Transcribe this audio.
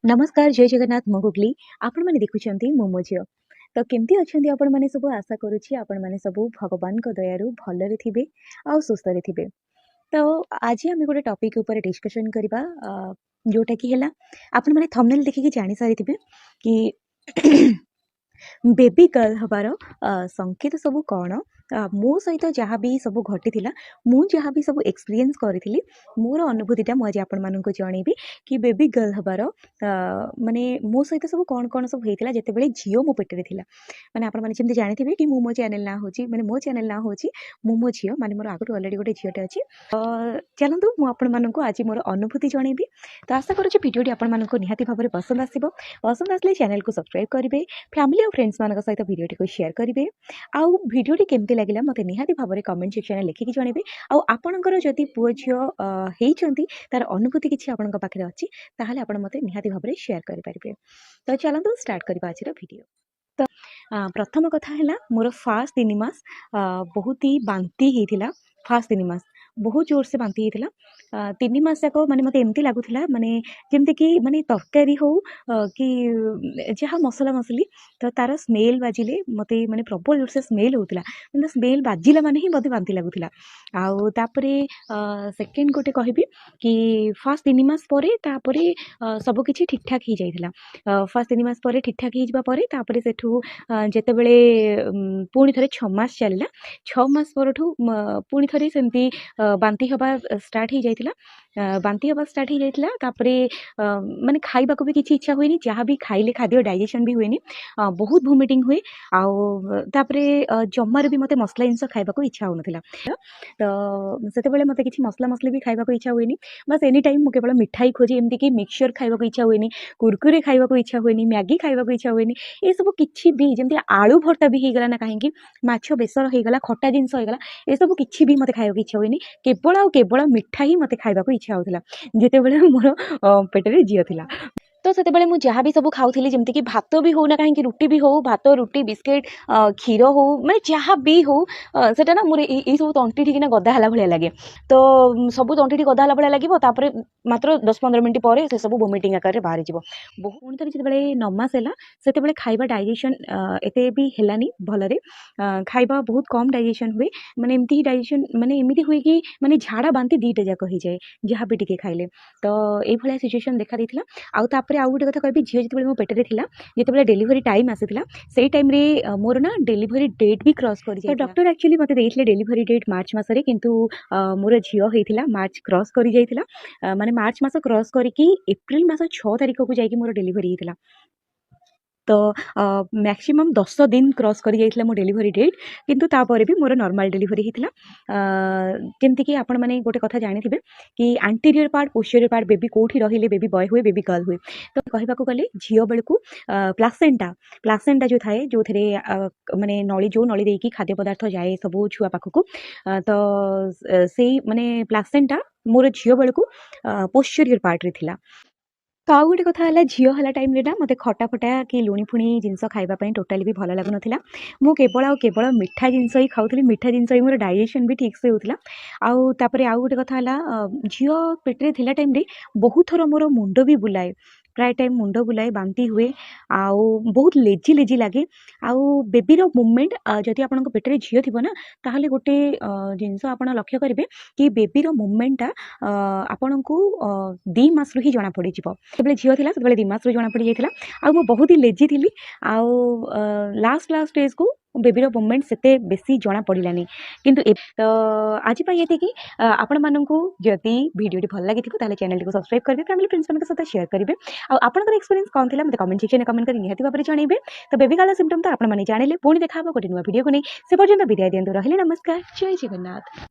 नमस्कार जय जगन्नाथ मु गुगली आपण माने देखुछंती मोमो झियो। तो केमती अछंती आपण माने सब आशा करूछि आपण माने सब भगवान को दयारु भलरे थिबे आ सुस्थ रे थिबे। तो आज आम गोटे टॉपिक ऊपर डिस्कशन करबा जोटा कि हैला आपण माने थंबनेल देखि जानि सारि थिबे कि बेबी गर्ल हबार संकेत सब कौन मो सहित जहाँ भी सब घटी मु जहाँ भी सब एक्सपीरियंस करी मोर अनुभूतिटा मुझे आपण मानक जनइबी कि बेबी गर्ल हबार माने मो सहित सब कौन कौन सब होता जिते झील मो पेटे थिला माने आपण माने जमती जानी कि मो चैनल ना हो माने मो चैनल ना हूँ मोमो झील माने मोर आगु अलरेडी गोटे झीलटे अच्छी चलतु मुझे आज मोर अनुभूति जनइबी। तो आशा करुँच भिडियोटी आपण मानक निहाती भाव में पसंद आसो पसंद आसले चैनल को सब्सक्राइब करेंगे फैमिली और फ्रेंड्स मान सहित भिडियोटी को शेयर करेंगे आउ भिडियोटी केमती लगिला मते निहाती भाव में कमेंट सेक्शन में लिखिकी जनइबे आउ आपणकर जदि पुओ झियो होइचंती तार अनुभूति किछि आपणक पाखरे अछि ताहाले आपण मते निहाती भाव में शेयर करि परिबे। तो चलंतु स्टार्ट करबा आजिर भिडियो। तो प्रथम कथा है मोर फास्ट 3 मास बहुत ही बांती होता फास्ट 3 मास बहुत जोर से बांती होता 3 मास जाक माने मते एमती लागुला माने जेमती कि माने तरकारी हो कि जहाँ मसला मसली तो तार स्मेल बाजिले मते माने प्रबल जोर से स्मेल होता मतलब स्मेल बाजिला माने ही मते बांती लागुला। आउ तापरे सेकेंड गोटे कहबी कि फास्ट 3 मास परे तापरे सब किछि ठीक ठाक ही जाइथिला फास्ट 3 मास परे ठीक ठाक ही जिबा परे तापरे सेठू जेतेबेले पुणी थरे 6 मास चलला 6 मास परठू पुणी थरे सेमती बांती हवा स्टार्ट ही जाइथिला बांती हवा स्टार्ट ही जाइथिला तापरे माने खाइबा को भी किछि इच्छा होइनी जहाँ भी खाइले खाद्य डाइजेशन भी होइनी बहुत वोमिटिंग हुए आउ तापरे जम्मार भी मते मसला जिनस खाइबा को इच्छा होनथिला। तो सेतेबेले मते किछि मसला मसली भी खाइबा को इच्छा होइनी बस एनी टाइम मु केवल मिठाई खोजे एमती कि मिक्सचर खाइबा को इच्छा होइनी कुरकुरे खाइबा को इच्छा होइनी मैगी खाइबा को इच्छा होइनी ए सब किछि भी जेमती आलू भर्ता भी हेगला ना काहेकि माछ बेसर हेगला खट्टा जिनस हेगला ए सब किछि भी मते खाइबा को इच्छा होइनी केवल मिठा ही मते खाइबा को इच्छा होतला जेतेबेले मोर पेटरे जियो थिला। तो से जहाँ भी सब खाऊली जमती कि भात भी हो ना कहीं रुटी भी हो भात रुटी बिस्किट क्षीर हो मैंने जहाँ भी हो सेटा ना मोर ये सब तंटी ठीक गदा है भाया लगे तो सब तंटी गदा है भाया लगे तापर मात्र 10-15 मिनट पर से सब वोमिटिंग आकार बाहरी जीव पुणी थे जो 9 मास है से खाइबा डाइजेशन एत भी हेलानी भलरे खाइबा बहुत कम डाइजेशन हुए माने एमती डाइजेशन माने एमती हुए कि माने झाड़ा बांती दीटा जाक हो जाए जहाँ भी टिके खाइले तो ये सिचुएशन देखा देता आउ तापरे आउ गोटे कथा कहबी झील जिते मो पेटे थिला जिते डेलीवरी टाइम आसीला सेई टाइम रे मोर ना डेलीवरी डेट भी क्रॉस कर जाय डॉक्टर एक्चुअली मते देइथिले डेलीवरी डेट मार्च मासरे किंतु मोर झील होइथिला मार्च क्रॉस करि जाइथिला माने मार्च मास क्रॉस करिकि एप्रिल मास 6 तारिख को जाइकि मोर डेलीवरी होइथिला। तो मैक्सिमम 10 दिन क्रॉस कर जाइथिला मो डेलीवरी डेट किंतु तापर भी मोर नॉर्मल डेलीवरी होइथिला जेमती कि आपण माने गोटे कथा जानि थिबे कि anterior part posterior part baby कोठी रहिले बेबी बॉय हुए बेबी गर्ल हुए तो कहबा को गले झियो बेलकु प्लासेंटा जो थाए जो थरे माने नली देकी खाद्य पदार्थ जाए सब छुआ पाखकु तो सेई माने प्लासेंटा मोर झियो बेलकु पोस्टीरियर पार्ट रे थिला। तो आउ गोटे कथा है झील है टाइम ना मत खटा फटा कि लुणी फुणी जिनस खावाई टोटाली भी भल लगुन मु केवल मिठा जिनस ही खाऊली मिठा जिनस ही मोर डाइजेशन भी ठीक से होता आउ गोटे कथा है झील पेटे थिला टाइम रे बहुत थर मोर मुंड भी बुलाए प्राय टाइम मुंड बुलाए बांती हुए आउ बहुत लेजी लेजी लगे आउ बेबीर मुवमेंट जदि आपन पेटे झील थी ना ताहले गोटे जिनस आप लक्ष्य करेंगे कि बेबीर मुवमेंटा आपण को 2 मास ही जना पड़ जो झील थी से 2 मास जना पड़ जाता आ बहुत ही लेजी थी आउ लास्ट स्टेज को बेबीर मुवमेंट से बेसी जना पड़ानी किंतु तो आज ये आपण मानक जदि वीडियो भल लगी ताले चैनल को सब्सक्राइब करेंगे फैमिली फ्रेंड्स मान सहित शेयर करेंगे आपंकर एक्सपीरियंस कौन थी मतलब कमेंट सेक्शन में कमेंट कर निहाती भाव में जनइबे। तो बेबी गर्ल सिम्पटम तो आपने जानिले पुणी देखा गोटे नुआ वीडियो को नहीं से पर्यंत विदाय दिंतु रहिले नमस्कार जय जगन्नाथ।